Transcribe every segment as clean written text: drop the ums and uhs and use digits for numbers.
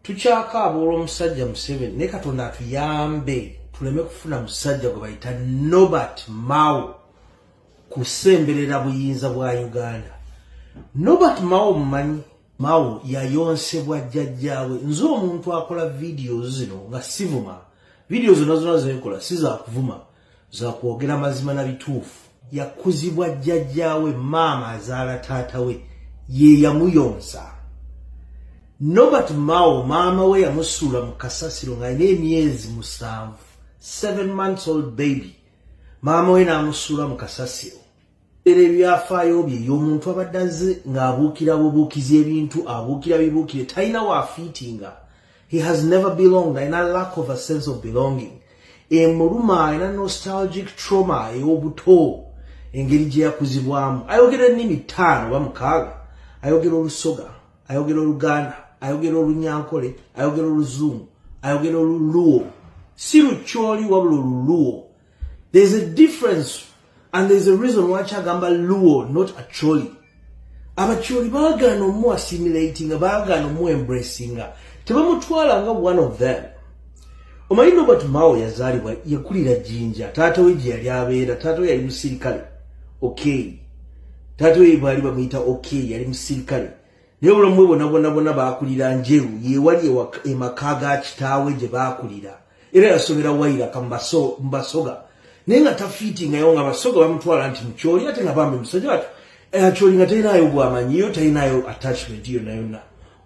tukyakaaba olw'omusajja Museveni ne Katonda atuyambe tuleme kufuna musajja gwe bayita Norbert Mao kusemberera buyinza bwa Uganda. Norbert Mao mumanyi, Mao yayonsebwa jjajjaawe. Nze omuntu akola videos zino nga sivuma. Videos zino zekola si za kuvuma, za kwogera mazima na bituufu. Yakuzibwa jjajjaawe, maama azaala taata we ye yamuyonsa. Norbert Mao maama we yamusuula mu kasasiro nga alina emyezi 7, 7 months old baby. Maama we n'amusuula mu kasasiro. Era ebyafaayo bye y'omuntu abadde azze ng'abuukira bubuukizi ebintu, abuukira bibuukire, talina waafiitinga. He has never belonged, alina lack of a sense of belonging. Emuluma alina nostalgic trauma ey'obuto, engeri gye yakuzibwamu. Ayogera ennimi 5 oba 6. Ayogera Olusoga, ayogera Oluganda, ayogera Olunyankole, ayogera Oluzungu, ayogera Oluluo. Si Lukyoli wabula Oluluo. There's a difference and there's a reason why Chagamba Luo, not Acholi. Abacholi baagana omu assimilating, baagana omu embracing. Tebamutwala nga one of them. Omanyi Norbert Mao yazaalibwa yakulira Jinja. Taata we gye yali abeera, taata we yali musirikale. Okay. Taata we baali bamuyita okay, yali musirikale. Naye obulamu bwe bonna baakulira Njeru, ye wali emaka ga kitaawe gye baakulira. Era yasomera Wairaka Mbasoga. Naye nga tafiitingayo nga Basoga bamutwala nti Mukyoli ate nga bambi musajja watu. Acholi nga talinayo bwamanyiyo, talinayo attachment yonna yonna.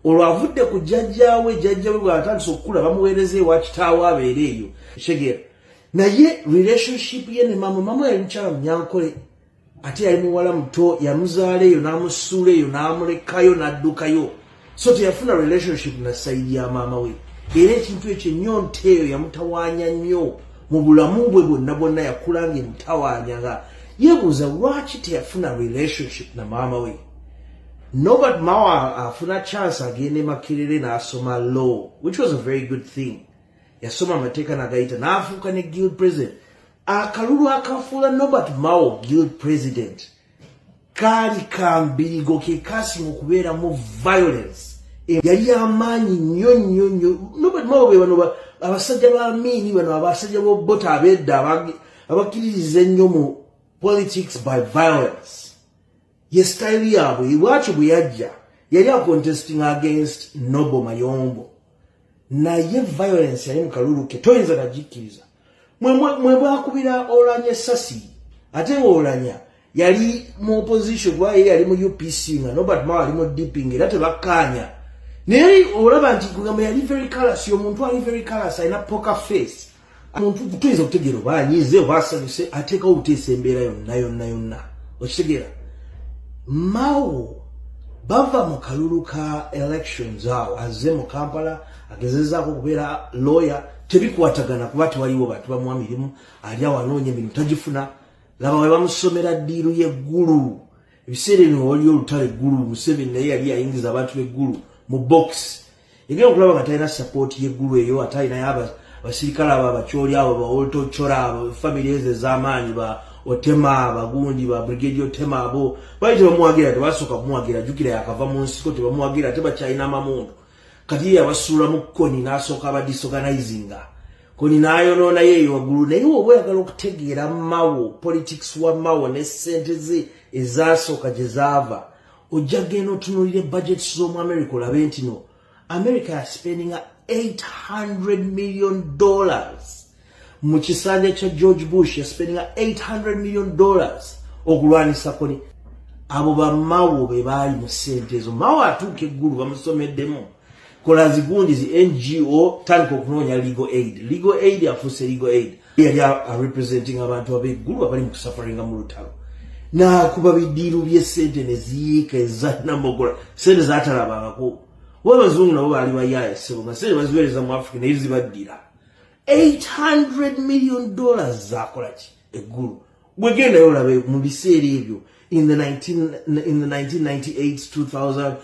Olwo avudde ku jjajjaawe bw'atandise okukula bamuweereza ewa kitaawe abeera eyo. Shegera. Naye relationship ye ne mama yali mukyala Munyankole. Ate yali muwala muto, yamuzaala eyo n'amusuula eyo n'amulekayo n'addukayo. So teyafuna relationship na sayidi ya maama we. Era ekintu ekyo ennyonta eyo yamutawaanya nnyo. Mu bulamu bwe bwonna yakula ng'emutawaanya nga yeebuuza lwaki teyafuna relationship na maama we. Norbert Mao afuna chance agende Makerere n'asoma law, which was a very good thing. Yasoma amateeka n'agayita n'afuuka ne guild president. Akalulu akafuula Norbert Mao guild president kaali kambirigo ke kaasimu okubeera mu violence. Yali amaanyi nnyo. Norbert Mao be bano abasajja b'Amini bano abasajja b'Obote abedda abakkiririza ennyo mu politics by violence. Ye style yabwe iwacho bwe yajja yali contesting against Nobo Mayombo. Naye violence yali mu kalulu ke toyinza kajikkiriza. Mwe bwakubira Olanya Sasi ate Olanya yali mu opposition kwa yali mu UPC nga Norbert Mao ali mu dipping era tebakkaanya. Naye olaba nti kugamba yali very callous, omuntu ali very callous, alina poker face. Omuntu tuyinza okutegeera oba anyize oba asanyuse ateeka obuteesa embeera yonna. Okitegeera? Mao bava mu kalulu ka elections awo azze mu Kampala agezezaako okubeera lawyer, tebikwatagana kuba tewaliwo bantu bamuwa mirimu, ali awo anoonya emirimu tagifuna. Laba we bamusomera ddiiru y'eggulu. Ebiseera bino waliyo olutalo eggulu, Museveni naye yali ayingiza abantu b'eggulu mu box. Egenda okulaba nga talina support y'eggulu eyo, ate alinayo abasirikale abo Abakyoli abo Baolto Chora abo family ez'amaanyi ba Otema abagundi ba brigade Otema abo baite bamuwagira tebasooka kumuwagira jukira yakava mu nsiko tebamuwagira tebakyalina amamundu. Kati yabasuula mu Koni n'asooka abadisorganizinga. Koni n'ayonoona yeeyo waggulu. Naye oba oyagala okutegeera Mao, politics wa Mao ne ssente ze ezaasooka gye zaava, ojja genda otunuulira budgets z'omu America olabe nti no America is spending $800 million. Mu kisanja kya George Bush is spending $800 million okulwanisa Koni. Abo ba Mao be baali mu ssente ezo. Mao atuuka eggulu bamusomeddemu. Kola zigundi zi NGO tandika okunoonya legal aid. Legal aid afuuse legal aid. Yali representing abantu ab'eggulu abali mu kusafaringa mu lutalo. Kuba bidiiru by'essente ne ziyiika ezannamogola. Ssente zaatalabangako. W'abazungu nabo baali bayaaye ssebo nga ssente baziweereza mu Africa naye zibaddira. $800 million zaakola ki eggulu. Bwegendayo olabe mu biseera ebyo in the 1998 2000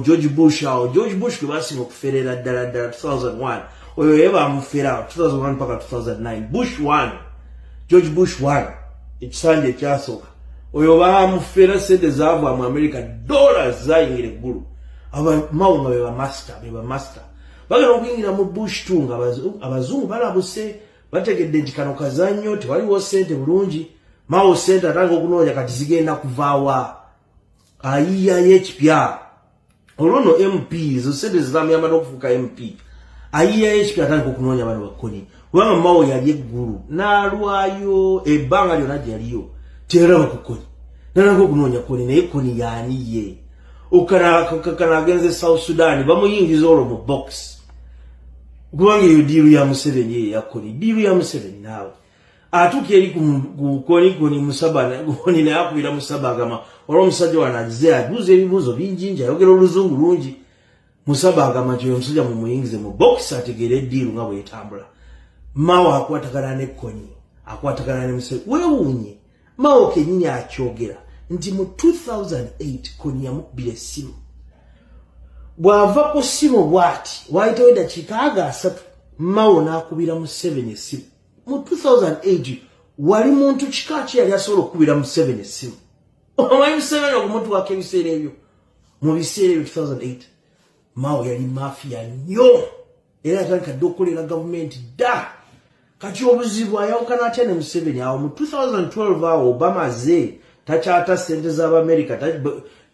George Bush kwe basinga okuferera ddala 2001 oyo ye bamufera 2001 mpaka 2009 George Bush 1 ekisanja ekyasooka oyo bamufera ssente zaava mu America dollars zayingira eggulu. Aba Mao nga be ba master bagala okuyingira mu bush tunga abazungu balabuse bategedde nti kano kazannyo tewaliwo ssente bulungi Mao ssente atanga okunoonya kati zigenda kuvaawa ayiya y'ekipya olwono MP zo ssente zizamuyamba n'okufuuka MP ayiya y'ekipya atanga okunoonya bano bakoni kubanga Mao yali eggulu n'alwayo ebbanga lyonna gyaliyo teraba ku koni nalanga okunoonya koni naye koni yaaniye okana agenze South Sudan bamuyingiza olwo mu box kubanga eyo diiru ya Museveni eyo yakoni diiru ya Museveni naawe atuuka eri ku koni musabana koni naye akubira musaba agamba olwo omusajja wanagize abuuza ebibuuzo bingi nji ayogera oluzungu lungi musaba agamba nti oyo omusajja mumuyingize mu box ategeere eddiiru nga bwetambula Mao akwatagana ne koni akwatagana ne Museveni weewuunye Mao kenyini akyogera nti mu 2008 koni yamukubira essimu bw'ava ku ssimu bw'ati waayitawo eddakiika 3 Mao n'akubira Museveni essimu mu 2008 wali muntu kika ki yali asobola okukubira Museveni essimu omanyi Museveni okumutwako ebiseera ebyo mu biseera ebyo 2008 Mao yali mafiya nnyo era atandikadde okukolera gavumenti dda kati obuzibu ayawukana atya ne Museveni awo mu 2012 awo bamaze takyata ssente z'Abamerika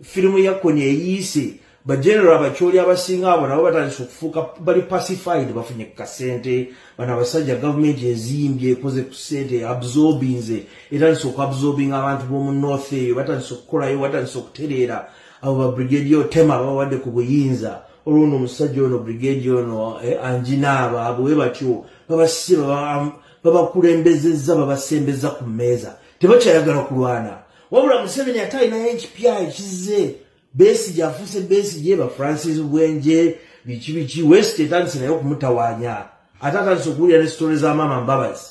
firimu ya koni eyiise bageneral abakyoli abasinga abo nabo batandise okufuuka bali pacified bafunye ku kasente bano abasajja gavumenti ezimbye ekoze ku ssente absorbinze etandise okuabsorbinga abantu b'omu north eyo batandise okukolayo batandise okutereera abo ba brigade otema babawadde ku buyinza olwono omusajja ono brigade ono anjinaaba abo we batyo babasiba babakulembezezza babasembeza ku mmeeza tebakyayagala kulwana wabula Museveni ate alinayo ekipya ekizze Besigye afuuse Besigye ba Francis Bwenje biki West etandise naye okumutawaanya ate atandise okuwulira ne sitole za maama Mbabazi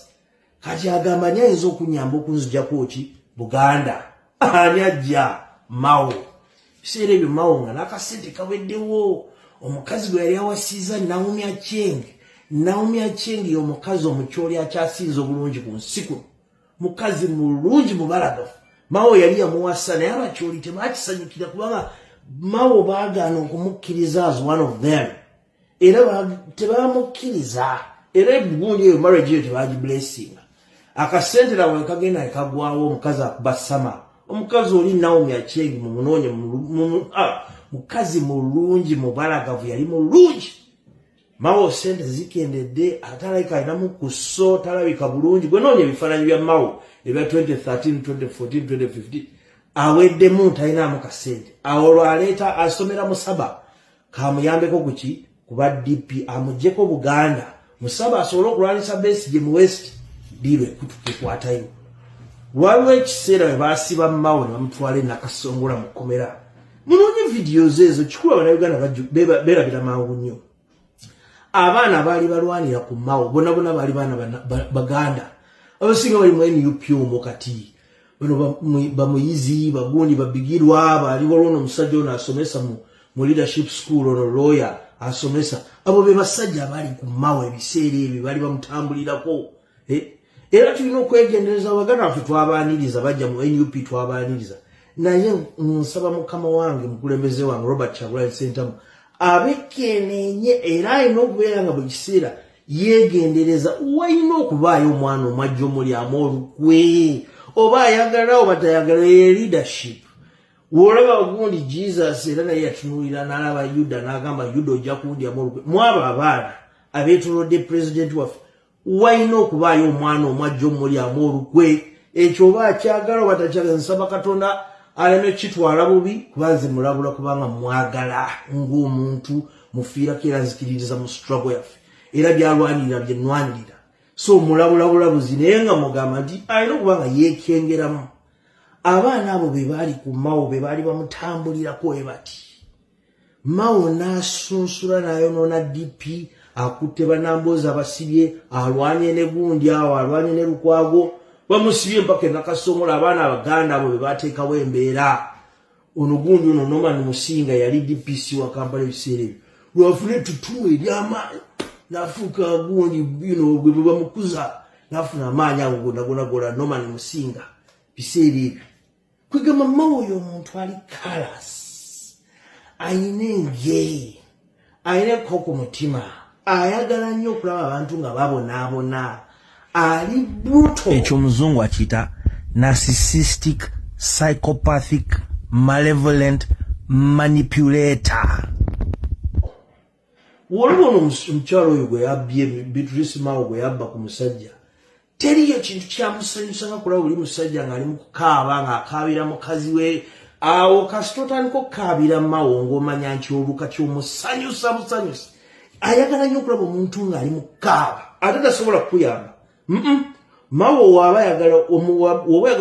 kati agamba ni ayinza okunyamba okunzijjako ki Buganda ani ajja Mao biseera ebyo Mao nga n'akasente kaweddewo omukazi gwe yali awasiiza Naomi Aceng omukazi omukyoli akyasinza obulungi ku nsi kuno mukazi mulungi mubalagavu Mao yali yamuwasa naye abakyoli tebakisanyukira kubanga Mao baagaana okumukkiriza as one of them era tebamukkiriza era egundi eyo marriage eyo tebagiblessinga akasente nawe kagenda ekagwawo omukazi akubasama omukazi oli Naomi Aceng mumunoonye mukazi mulungi mubalagavu yali mulungi Mao sente zikendedde atalabika alinamu ku so talabika bulungi gwe noonya ebifaananyi bya Mao ebya 2013 2014 2015 aweddemu talinamu kasente awo lwaleeta asomera Musaba kamuyambeko kuki kuba DP amuggyeko Buganda Musaba asobole okulwanyisa Besigye mu West diirwe kutukwatayo waliwo ekiseera we baasiba Mao ne bamutwala e Nakasongola mu kkomera munoonye videos ezo kikulu Abannayuganda beerabira mangu nnyo abaana baali balwanira ku Mao bonna baali baana Baganda abasinga bali mu NUP omwo kati bano bamuyizi bagundi babigirwa bali olwono omusajja ono asomesa mu leadership school ono lawyer asomesa abo be basajja bali ku Mao ebiseera ebyo bali bamutambulirako era tulina okwegendereza Abaganda baffe twabaaniriza bajja mu NUP twabaaniriza naye nsaba mukama wange mukulembeze wange Robert Kyagulanyi Ssentamu abekenenye era alina okubeera nga buli kiseera yegendereza walina okubaayo omwana omwajja omulyamu olukwe oba ayagala oba tayagala leadership w'olaba ogundi Jesus era naye yatunuulira n'alaba Yuda n'agamba Yuda ojja kundyamu olukwe mwaba abaana abeetolodde president waffe walina okubaayo omwana omwajja omulyamu olukwe ekyo oba akyagala oba takyagala nsaba Katonda aleme kitwala bubi kubanze mulabula kubanga mwagala ng'omuntu mufiirako era nzikiririza mu struggle yaffe era byalwanirira byenwanirira so mulabulabulabuzi naye nga mugamba nti alina okuba nga yeekengeramu abaana abo be baali ku Mao be baali bamutambulirako we bati Mao n'asunsula n'ayonoona DP akutte banamboozi abasibye alwanye ne gundi awo alwanye ne Lukwago bamusibye mpaka Nakasongola abaana Abaganda abo be bateekawo embeera ono gundi ono Norman Musinga yali DPC wa Kampala ebiseera ebyo lwafuna ettutumu ery'amaanyi n'afuuka gundi bwe bamukuza n'afuna amaanyi ago gonagonagola Norman Musinga biseera ebyo kwegamba Mao oyo omuntu ali kalas ayina engeri ayineko ku mutima ayagala nnyo okulaba abantu nga babonaabona ali brutal ekyo muzungu akiyita narcissistic psychopathic malevolent manipulator. Waliwo omukyalo oyo gwe yabbye Beatrice Mao gwe yabba ku musajja teriyo kintu kyamusanyusa nga kulaba buli musajja ng'ali mu kukaaba ng'akaabira mukazi we awo kasita otandika okukaabira Mao ng'omanya nti oluka kyomusanyusa musanyusa ayagala nnyo okulaba omuntu ng'ali mu kukaaba ate tasobola kukuyamba. Mao waba yagala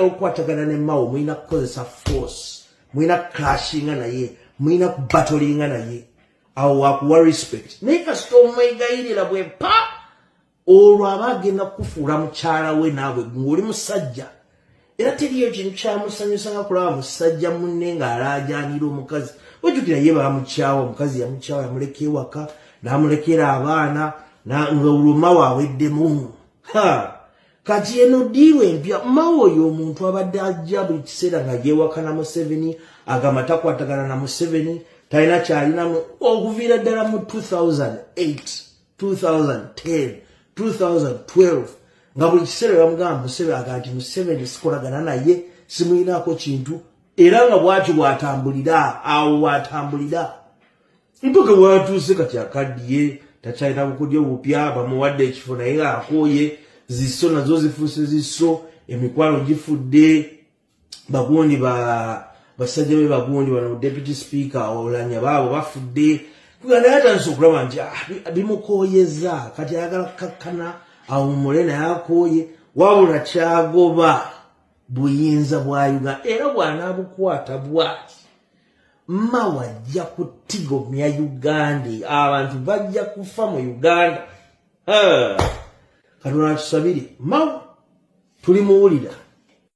okukwatagana ne Mao mulina kukozesa force mulina clashinga naye mulina kubattlinga naye awo wakuwa respect naye kasita omwegayirira bwe pa olwo aba agenda kukufuula mukyala we naawe ng'oli musajja era teriyo kintu kyamusanyusa nga kulaba musajja munne ng'alaajaanira omukazi ojjukira ye baamukyawa omukazi yamukyawa yamuleka ewaka n'amulekera abaana nga Mao aweddemu kati eno diiwe empya Mao oyo omuntu abadde ajja buli kiseera nga yeewaka na Museveni agamba takwatagana na Museveni talina kyalinamu okuviira ddala mu 2008 2010 2012 nga buli kiseera bamugamba Museveni agamba nti Museveni sikolagana naye simuyinaako kintu era nga bw'atyo bw'atambulira awo bw'atambulira mpaka bw'atuuse kati akaddiye takyalina bukodyo bupya bamuwadde ekifo naye ng'akooye zisso nazo zifuuse zisso emikwalo gifudde bagundi basajja be bagundi bano deputy speaker olanya baabo bafudde kuganda yatandise okulaba nti bimukooyeza kati ayagala kakkana awummule naye akooye wabula kyagoba buyinza bwa Uganda era bw'anaabukwata bw'ati Mao ajja kutigomya Uganda abantu bajja kufa mu Uganda. Katonda atusabire Mao tulimuwulira